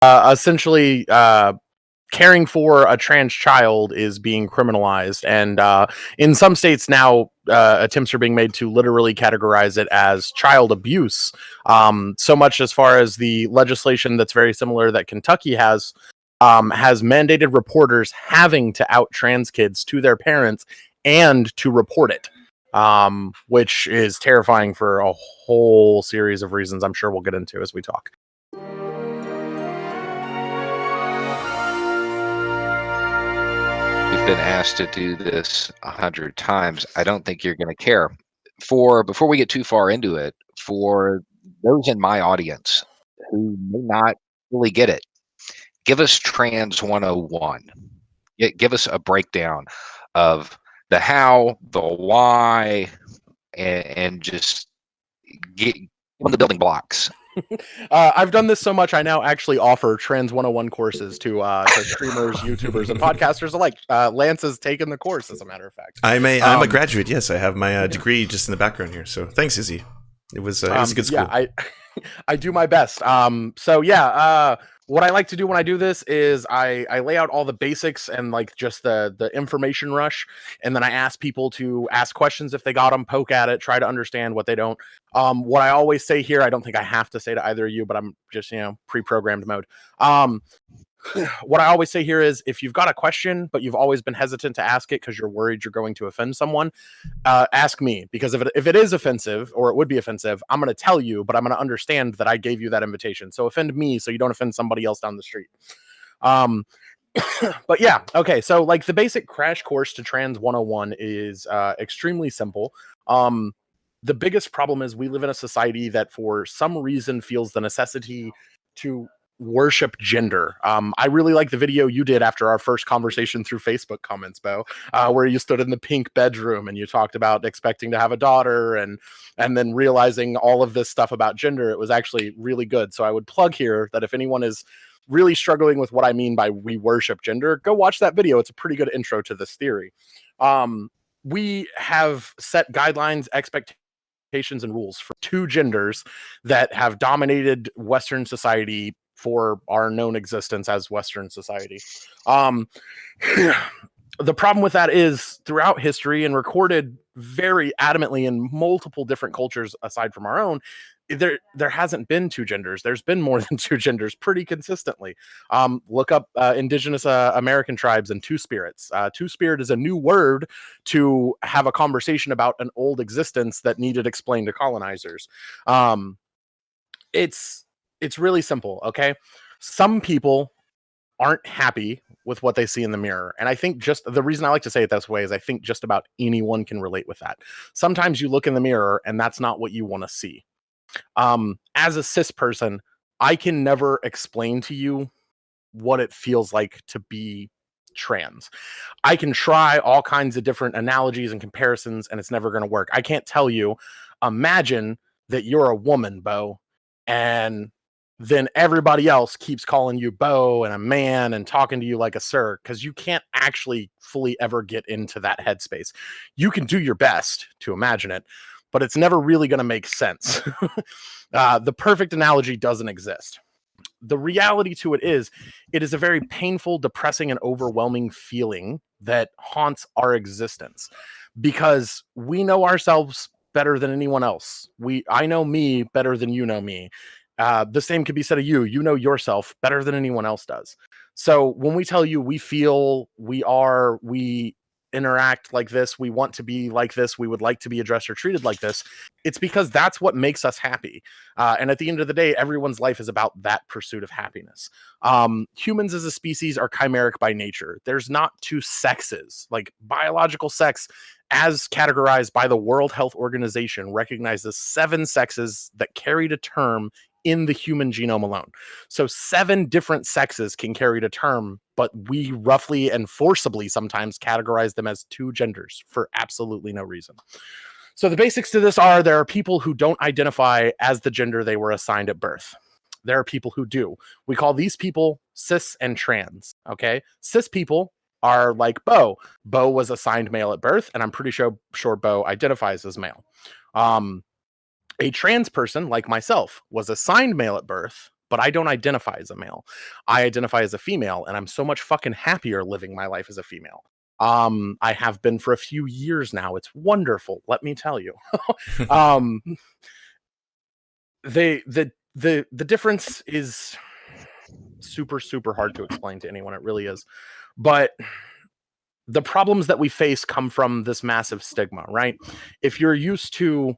essentially caring for a trans child is being criminalized, and in some states now attempts are being made to literally categorize it as child abuse, so much as far as the legislation that's very similar that Kentucky has mandated reporters having to out trans kids to their parents and to report it, which is terrifying for a whole series of reasons I'm sure we'll get into as we talk. You've been asked to do this 100 times. I don't think you're going to care. Before we get too far into it, for those in my audience who may not really get it, give us Trans 101. Give us a breakdown of the how, the why, and just get on the building blocks. I've done this so much, I now actually offer Trans 101 courses to streamers, YouTubers, and podcasters alike. Lance has taken the course, as a matter of fact. I'm a graduate. Yes, I have my degree just in the background here. So thanks, Izzy. It was a good school. Yeah, I do my best. So yeah, what I like to do when I do this is I lay out all the basics and like just the information rush, and then I ask people to ask questions if they got them, poke at it, try to understand what they don't. What I always say here, I don't think I have to say to either of you, but I'm just, pre-programmed mode. What I always say here is, if you've got a question, but you've always been hesitant to ask it because you're worried you're going to offend someone, ask me, because if it is offensive, or it would be offensive, I'm going to tell you, but I'm going to understand that I gave you that invitation. So offend me so you don't offend somebody else down the street. But yeah, okay. So like the basic crash course to Trans 101 is extremely simple. The biggest problem is we live in a society that for some reason feels the necessity to worship gender. I really like the video you did after our first conversation through Facebook comments, Beau, where you stood in the pink bedroom and you talked about expecting to have a daughter and then realizing all of this stuff about gender. It was actually really good. So I would plug here that if anyone is really struggling with what I mean by we worship gender, go watch that video. It's a pretty good intro to this theory. We have set guidelines, expectations, and rules for two genders that have dominated Western society for our known existence as Western society. The problem with that is, throughout history and recorded very adamantly in multiple different cultures aside from our own, there hasn't been two genders. There's been more than two genders pretty consistently. Look up indigenous American tribes and two-spirits. Two-spirit is a new word to have a conversation about an old existence that needed explained to colonizers. It's really simple, okay? Some people aren't happy with what they see in the mirror. And I think just the reason I like to say it this way is I think just about anyone can relate with that. Sometimes you look in the mirror and that's not what you want to see. As a cis person, I can never explain to you what it feels like to be trans. I can try all kinds of different analogies and comparisons, and it's never going to work. I can't tell you, imagine that you're a woman, Beau, and then everybody else keeps calling you Beau and a man and talking to you like a sir, because you can't actually fully ever get into that headspace. You can do your best to imagine it, but it's never really going to make sense. The perfect analogy doesn't exist. The reality to it is a very painful, depressing, and overwhelming feeling that haunts our existence, because we know ourselves better than anyone else. I know me better than you know me. The same could be said of you. You know yourself better than anyone else does. So when we tell you we feel, we interact like this, we want to be like this, we would like to be addressed or treated like this, it's because that's what makes us happy. And at the end of the day, everyone's life is about that pursuit of happiness. Humans as a species are chimeric by nature. There's not two sexes. Like, biological sex, as categorized by the World Health Organization, recognizes 7 sexes that carry to term in the human genome alone. So 7 different sexes can carry to term, but we roughly and forcibly sometimes categorize them as 2 genders for absolutely no reason. So the basics to this are, there are people who don't identify as the gender they were assigned at birth. There are people who do. We call these people cis and trans, okay? Cis people are like Beau. Beau was assigned male at birth, and I'm pretty sure Beau identifies as male. A trans person, like myself, was assigned male at birth, but I don't identify as a male. I identify as a female, and I'm so much fucking happier living my life as a female. I have been for a few years now. It's wonderful, let me tell you. The difference is super hard to explain to anyone. It really is. But the problems that we face come from this massive stigma, right? If you're used to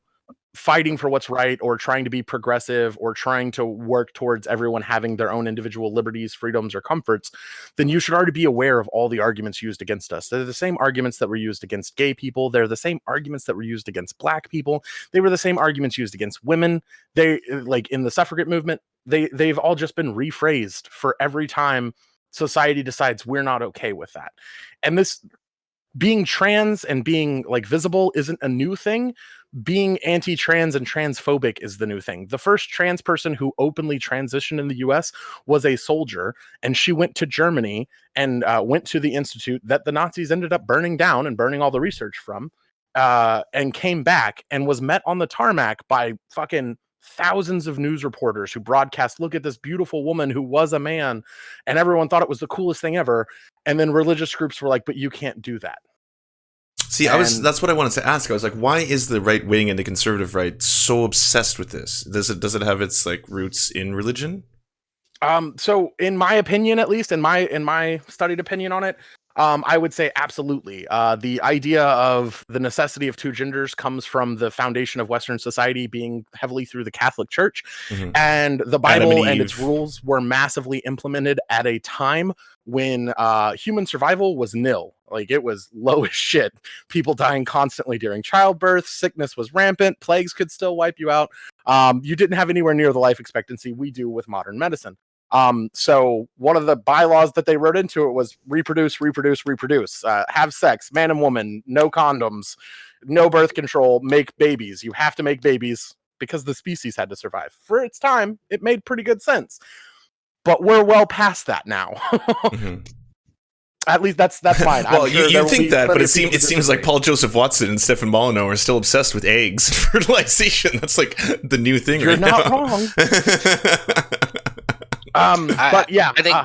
fighting for what's right, or trying to be progressive, or trying to work towards everyone having their own individual liberties, freedoms, or comforts, then you should already be aware of all the arguments used against us. They're the same arguments that were used against gay people. They're the same arguments that were used against black people. They were the same arguments used against women. They, like in the suffragette movement, they've all just been rephrased for every time society decides we're not okay with that. And this being trans and being like visible isn't a new thing. Being anti-trans and transphobic is the new thing. The first trans person who openly transitioned in the US was a soldier, and she went to Germany and went to the institute that the Nazis ended up burning down and burning all the research from, and came back and was met on the tarmac by fucking thousands of news reporters who broadcast, look at this beautiful woman who was a man, and everyone thought it was the coolest thing ever. And then religious groups were like, but you can't do that. See, that's what I wanted to ask. I was like, why is the right wing and the conservative right so obsessed with this? Does it have its like roots in religion? So in my opinion, at least in my studied opinion on it, I would say absolutely. The idea of the necessity of two genders comes from the foundation of Western society being heavily through the Catholic Church, and the Bible and its rules were massively implemented at a time when human survival was nil. Like, it was low as shit. People dying constantly during childbirth, sickness was rampant, plagues could still wipe you out. You didn't have anywhere near the life expectancy we do with modern medicine. So one of the bylaws that they wrote into it was reproduce, have sex, man and woman, no condoms, no birth control, make babies. You have to make babies because the species had to survive. For its time, it made pretty good sense. But we're well past that now. At least that's fine. Well, sure you think that, but it seems like Paul Joseph Watson and Stefan Molyneux are still obsessed with eggs and fertilization. That's like the new thing. You're not wrong. But yeah, I think.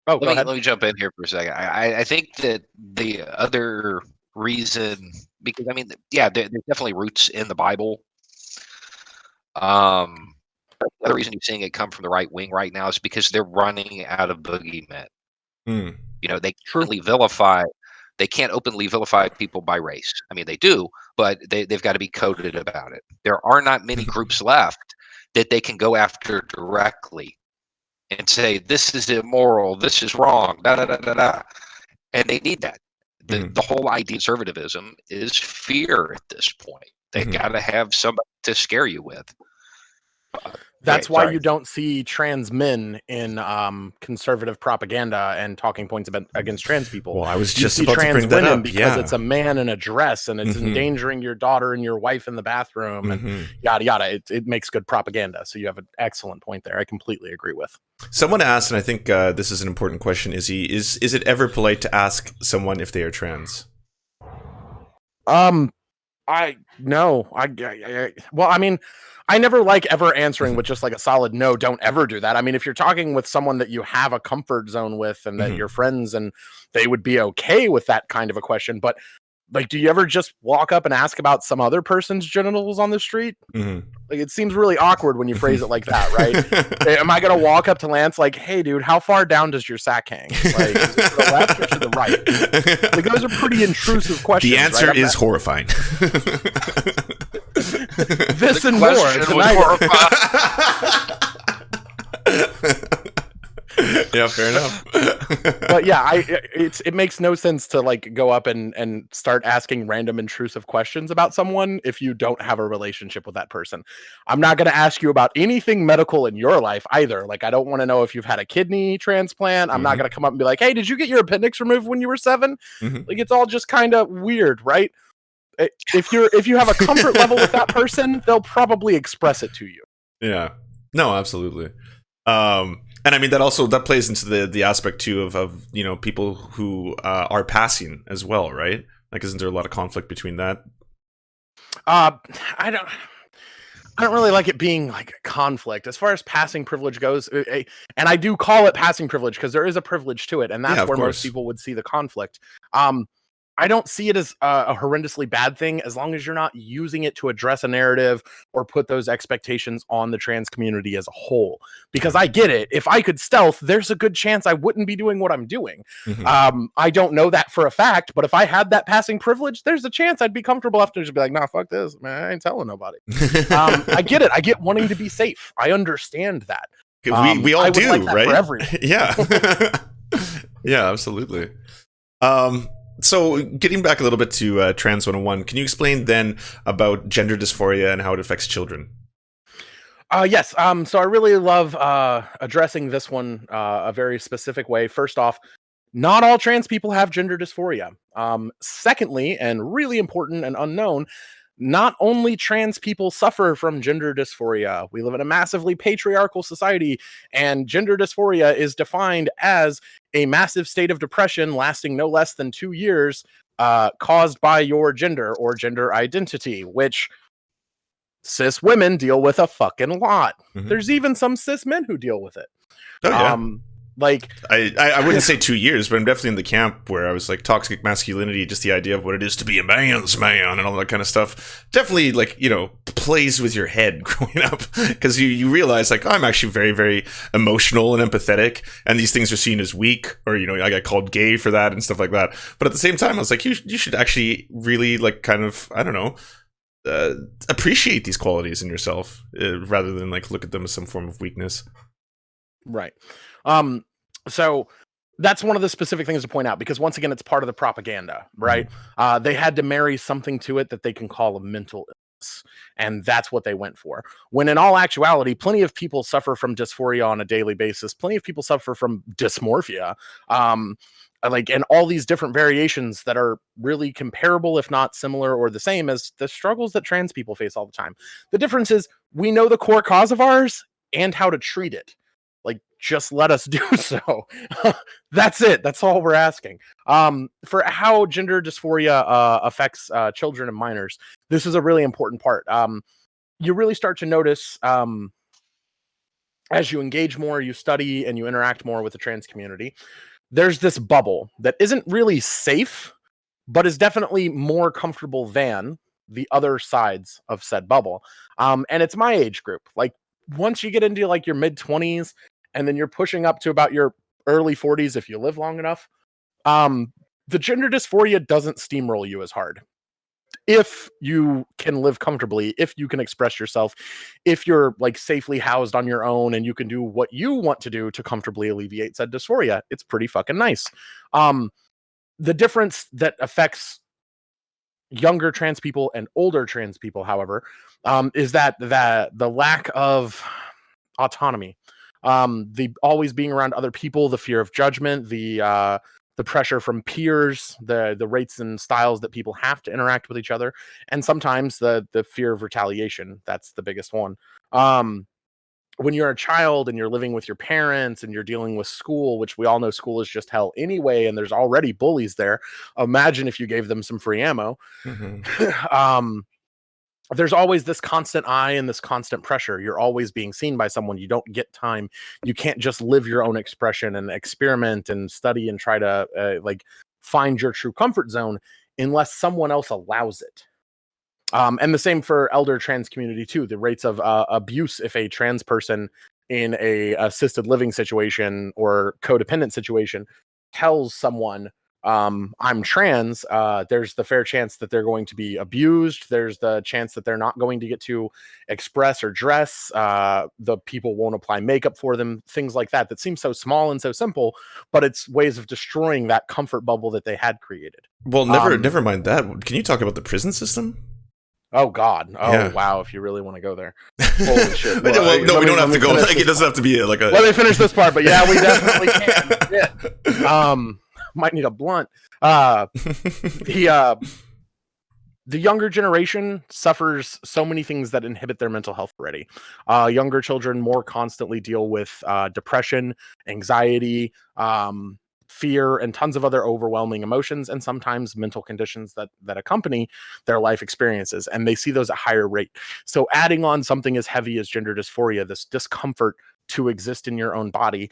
Let me jump in here for a second. I think that the other reason, because I mean, yeah, there's definitely roots in the Bible. The other reason you're seeing it come from the right wing right now is because they're running out of boogeymen. You know, they can't openly vilify people by race. I mean, they do, but they've got to be coded about it. There are not many groups left that they can go after directly and say, this is immoral, this is wrong, da da da da da. And they need that. The whole idea of conservatism is fear at this point. They got to have somebody to scare you with. That's why you don't see trans men in conservative propaganda and talking points against trans people. Well, I was you just see about trans to bring that women up. because it's a man in a dress and it's endangering your daughter and your wife in the bathroom and yada yada. It makes good propaganda. So you have an excellent point there. I completely agree with. Someone asked, and I think this is an important question: is it ever polite to ask someone if they are trans? No. Well, I mean, I never like ever answering with just like a solid no, don't ever do that. I mean, if you're talking with someone that you have a comfort zone with and that you're friends and they would be okay with that kind of a question, but like, do you ever just walk up and ask about some other person's genitals on the street? Like, it seems really awkward when you phrase it like that, right? Am I going to walk up to Lance like, hey, dude, how far down does your sack hang? Like, is it to the left or to the right? Like, those are pretty intrusive questions. The answer right? is horrifying. This and more tonight. Yeah, fair enough. But yeah, it makes no sense to like go up and start asking random intrusive questions about someone if you don't have a relationship with that person. I'm not going to ask you about anything medical in your life either. Like, I don't want to know if you've had a kidney transplant. I'm not going to come up and be like, hey, did you get your appendix removed when you were 7? Like, it's all just kind of weird, right? If you have a comfort level with that person, they'll probably express it to you. Yeah. No, absolutely. And I mean, that plays into the aspect too of you know, people who are passing as well, right? Like, isn't there a lot of conflict between that? I don't really like it being like a conflict as far as passing privilege goes. And I do call it passing privilege because there is a privilege to it. And that's where most people would see the conflict. I don't see it as a horrendously bad thing as long as you're not using it to address a narrative or put those expectations on the trans community as a whole. Because I get it. If I could stealth, there's a good chance I wouldn't be doing what I'm doing. I don't know that for a fact, but if I had that passing privilege, there's a chance I'd be comfortable enough to just be like, nah, fuck this, man. I ain't telling nobody. I get it. I get wanting to be safe. I understand that. We all do, like that right? For everyone. Yeah. Yeah, absolutely. So getting back a little bit to Trans 101, can you explain then about gender dysphoria and how it affects children? Yes. So I really love addressing this one a very specific way. First off, not all trans people have gender dysphoria. Secondly, and really important and unknown, not only trans people suffer from gender dysphoria. We live in a massively patriarchal society, and gender dysphoria is defined as a massive state of depression lasting no less than 2 years caused by your gender or gender identity, which cis women deal with a fucking lot. There's even some cis men who deal with it. Oh, yeah. Like I wouldn't say 2 years, but I'm definitely in the camp where I was like toxic masculinity, just the idea of what it is to be a man's man and all that kind of stuff. Definitely, like, you know, plays with your head growing up because you realize like, oh, I'm actually very, very emotional and empathetic, and these things are seen as weak, or, you know, I got called gay for that and stuff like that. But at the same time, I was like, you should actually really like kind of, I don't know, appreciate these qualities in yourself rather than like look at them as some form of weakness. Right. So that's one of the specific things to point out, because once again, it's part of the propaganda, right? They had to marry something to it that they can call a mental illness, and that's what they went for. When in all actuality, plenty of people suffer from dysphoria on a daily basis. Plenty of people suffer from dysmorphia, and all these different variations that are really comparable, if not similar or the same as the struggles that trans people face all the time. The difference is we know the core cause of ours and how to treat it. Like, just let us do so. That's it. That's all we're asking. For how gender dysphoria affects children and minors, this is a really important part. You really start to notice as you engage more, you study, and you interact more with the trans community, there's this bubble that isn't really safe, but is definitely more comfortable than the other sides of said bubble. And it's my age group. Like, once you get into like your mid 20s and then you're pushing up to about your early 40s, if you live long enough, the gender dysphoria doesn't steamroll you as hard. If you can live comfortably, if you can express yourself, if you're like safely housed on your own and you can do what you want to do to comfortably alleviate said dysphoria, it's pretty fucking nice. The difference that affects younger trans people and older trans people, however, is that the lack of autonomy, the always being around other people, the fear of judgment, the pressure from peers, the rates and styles that people have to interact with each other, and sometimes the fear of retaliation. That's the biggest one. When you're a child and you're living with your parents and you're dealing with school, which we all know school is just hell anyway, and there's already bullies there. Imagine if you gave them some free ammo. There's always this constant eye and this constant pressure. You're always being seen by someone. You don't get time. You can't just live your own expression and experiment and study and try to like find your true comfort zone unless someone else allows it. And the same for elder trans community too. The rates of abuse if a trans person in a assisted living situation or codependent situation tells someone, I'm trans, there's the fair chance that they're going to be abused. There's the chance that they're not going to get to express or dress. The people won't apply makeup for them, things like that. That seems so small and so simple, but it's ways of destroying that comfort bubble that they had created. Well, never mind that. Can you talk about the prison system? Oh God! Oh yeah. Wow! If you really want to go there, holy shit! Well, no, we don't have to go. Like, it doesn't have to be like a. Let me finish this part, but yeah, we definitely can. Yeah. Might need a blunt. The younger generation suffers so many things that inhibit their mental health already. Younger children more constantly deal with depression, anxiety, fear, and tons of other overwhelming emotions, and sometimes mental conditions that accompany their life experiences, and they see those at higher rate. So adding on something as heavy as gender dysphoria, this discomfort to exist in your own body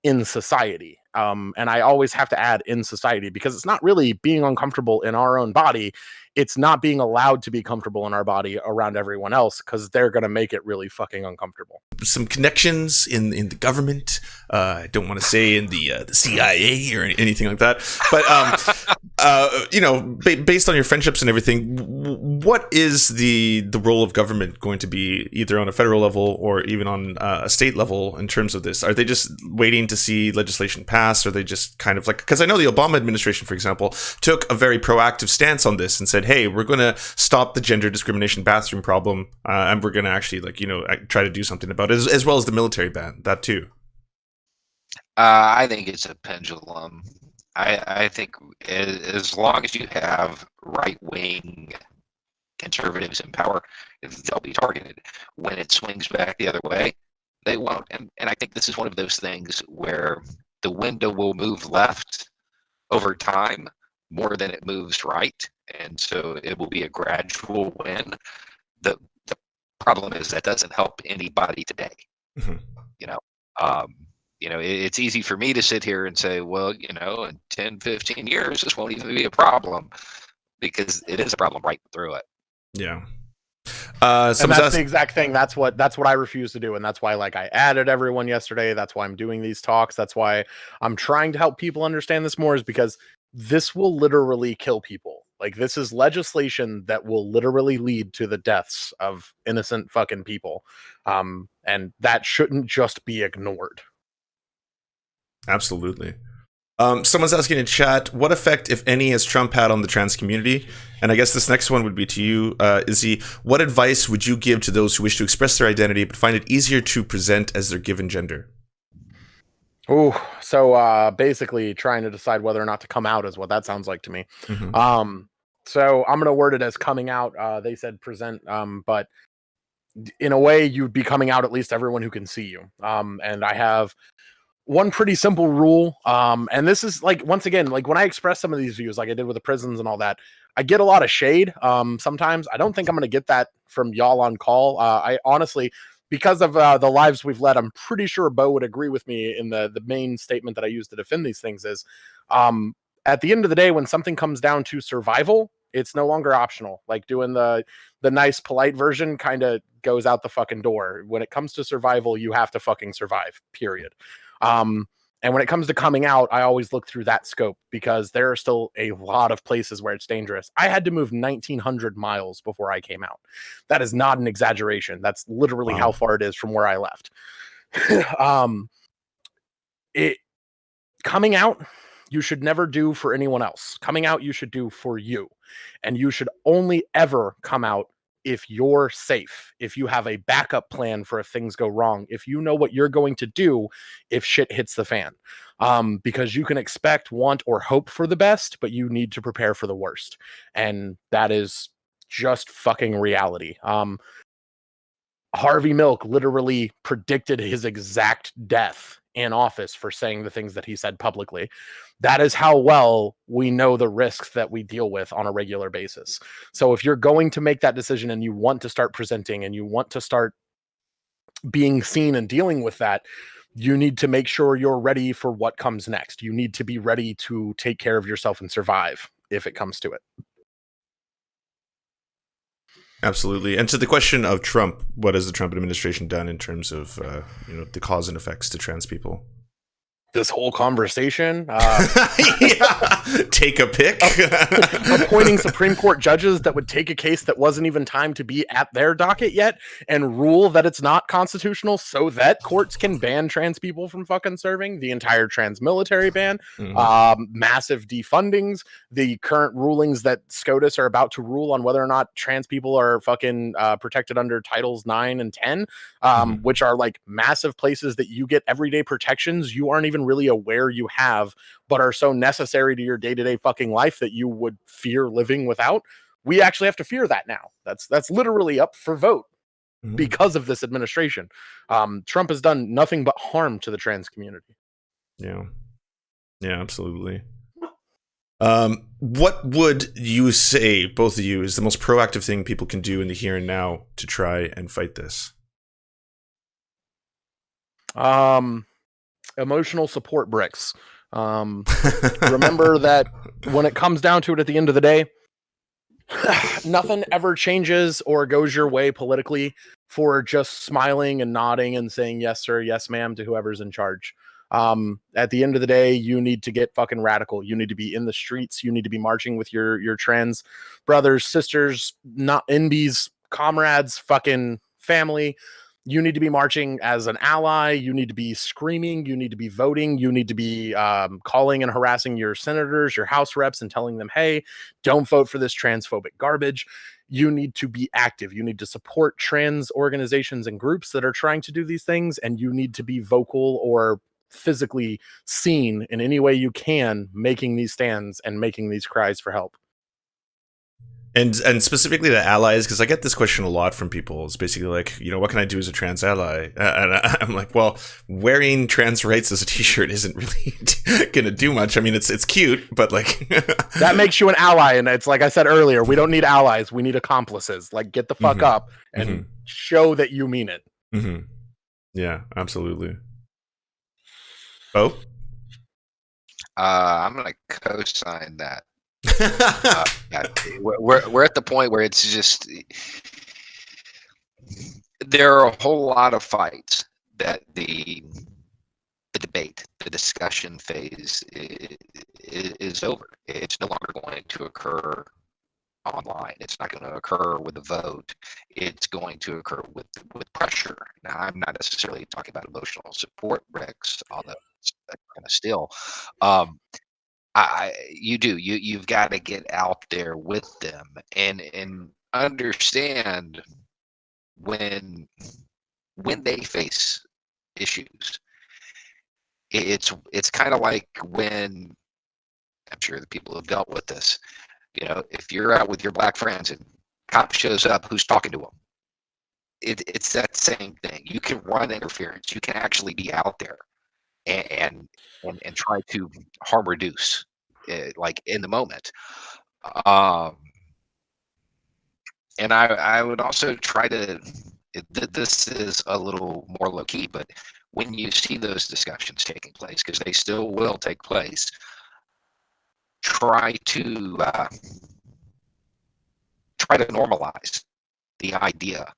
in society. And I always have to add in society, because it's not really being uncomfortable in our own body. It's not being allowed to be comfortable in our body around everyone else, because they're going to make it really fucking uncomfortable. Some connections in the government. I don't want to say in the CIA or anything like that, but based on your friendships and everything, what is the role of government going to be, either on a federal level or even on a state level, in terms of this? Are they just waiting to see legislation pass? Or are they just kind of like, because I know the Obama administration, for example, took a very proactive stance on this and said, hey, we're going to stop the gender discrimination bathroom problem, and we're going to actually try to do something about it, as well as the military ban, that too. I think it's a pendulum. I think as long as you have right-wing conservatives in power, they'll be targeted. When it swings back the other way, they won't. And I think this is one of those things where the window will move left over time more than it moves right. And so it will be a gradual win. The problem is that doesn't help anybody today. Mm-hmm. It's easy for me to sit here and say, well, in 10, 15 years, this won't even be a problem, because it is a problem right through it. Yeah. And that's the exact thing. That's what I refuse to do. And that's why, I added everyone yesterday. That's why I'm doing these talks. That's why I'm trying to help people understand this more, is because this will literally kill people. This is legislation that will literally lead to the deaths of innocent fucking people. And that shouldn't just be ignored. Absolutely. Someone's asking in chat, what effect, if any, has Trump had on the trans community? And I guess this next one would be to you, Izzy. What advice would you give to those who wish to express their identity but find it easier to present as their given gender? Oh, so basically trying to decide whether or not to come out is what that sounds like to me. Mm-hmm. So I'm going to word it as coming out. They said present, but in a way you'd be coming out at least everyone who can see you. And I have one pretty simple rule. And this is once again, when I express some of these views, like I did with the prisons and all that, I get a lot of shade. Sometimes I don't think I'm going to get that from y'all on call. I honestly, because of the lives we've led, I'm pretty sure Beau would agree with me in the main statement that I use to defend these things is, at the end of the day, when something comes down to survival, it's no longer optional. Doing the nice, polite version kind of goes out the fucking door. When it comes to survival, you have to fucking survive, period. And when it comes to coming out, I always look through that scope, because there are still a lot of places where it's dangerous. I had to move 1,900 miles before I came out. That is not an exaggeration. That's literally how far it is from where I left. Coming out, you should never do for anyone else. Coming out, you should do for you. And you should only ever come out if you're safe, if you have a backup plan for if things go wrong, if you know what you're going to do if shit hits the fan. Because you can expect, want, or hope for the best, but you need to prepare for the worst. And that is just fucking reality. Harvey Milk literally predicted his exact death in office for saying the things that he said publicly. That is how well we know the risks that we deal with on a regular basis. So if you're going to make that decision and you want to start presenting and you want to start being seen and dealing with that, you need to make sure you're ready for what comes next. You need to be ready to take care of yourself and survive if it comes to it. Absolutely. And to the question of Trump, what has the Trump administration done in terms of the cause and effects to trans people? This whole conversation, take a pick. Appointing Supreme Court judges that would take a case that wasn't even timed to be at their docket yet and rule that it's not constitutional, so that courts can ban trans people from fucking serving. The entire trans military ban, massive defundings, the current rulings that SCOTUS are about to rule on whether or not trans people are fucking protected under Titles 9 and 10, which are massive places that you get everyday protections you aren't even really aware you have, but are so necessary to your day-to-day fucking life that you would fear living without. We actually have to fear that now. That's literally up for vote because of this administration. Trump has done nothing but harm to the trans community. Yeah. Yeah, absolutely. What would you say, both of you, is the most proactive thing people can do in the here and now to try and fight this? Emotional support bricks. Remember that when it comes down to it at the end of the day, nothing ever changes or goes your way politically for just smiling and nodding and saying yes sir, yes ma'am to whoever's in charge. At the end of the day, you need to get fucking radical. You need to be in the streets. You need to be marching with your trans brothers, sisters, not NBs, comrades, fucking family. You need to be marching as an ally. You need to be screaming. You need to be voting. You need to be calling and harassing your senators, your house reps, and telling them, hey, don't vote for this transphobic garbage. You need to be active. You need to support trans organizations and groups that are trying to do these things. And you need to be vocal or physically seen in any way you can, making these stands and making these cries for help. And specifically to allies, because I get this question a lot from people. It's basically like, what can I do as a trans ally? And I'm like, well, wearing trans rights as a t-shirt isn't really gonna do much. I mean, it's cute, but like that makes you an ally. And it's like I said earlier, we don't need allies, we need accomplices. Like, get the fuck up and show that you mean it. Yeah, absolutely. Beau? I'm gonna co-sign that. We're at the point where it's just, there are a whole lot of fights that the debate, the discussion phase is over. It's no longer going to occur online. It's not going to occur with a vote. It's going to occur with pressure. Now, I'm not necessarily talking about emotional support, Rex, although that's kind of still. You've got to get out there with them and understand when they face issues. It's kind of like when, I'm sure the people have dealt with this, if you're out with your black friends and cop shows up, who's talking to them? It's that same thing. You can run interference. You can actually be out there and try to harm reduce, like in the moment. And I would also try to, this is a little more low key, but when you see those discussions taking place, because they still will take place, try to normalize the idea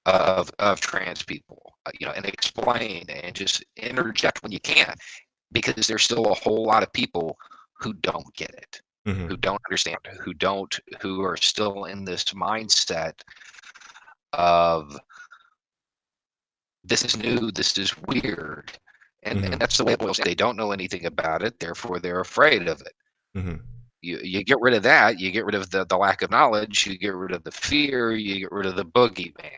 of trans people, and explain and just interject when you can, because there's still a whole lot of people who don't get it, who don't understand, who are still in this mindset of this is new, this is weird, and that's the way it boils down. They don't know anything about it, therefore they're afraid of it. You get rid of that, you get rid of the lack of knowledge, you get rid of the fear, you get rid of the boogeyman.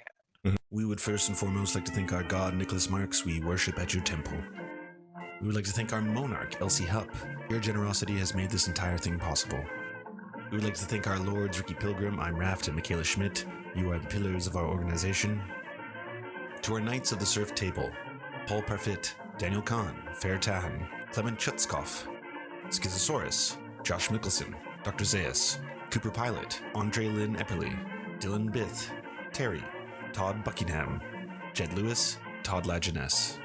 We would first and foremost like to thank our god, Nicholas Marks. We worship at your temple. We would like to thank our monarch, Elsie Hupp. Your generosity has made this entire thing possible. We would like to thank our lords, Ricky Pilgrim, I'm Raft, and Michaela Schmidt. You are the pillars of our organization. To our knights of the surf table, Paul Parfit, Daniel Kahn, Fair Tahan, Clement Chutskov, Schizosaurus, Josh Mickelson, Dr. Zayas, Cooper Pilot, Andre Lynn Epperly, Dylan Bith, Terry, Todd Buckingham, Jed Lewis, Todd Lajeunesse.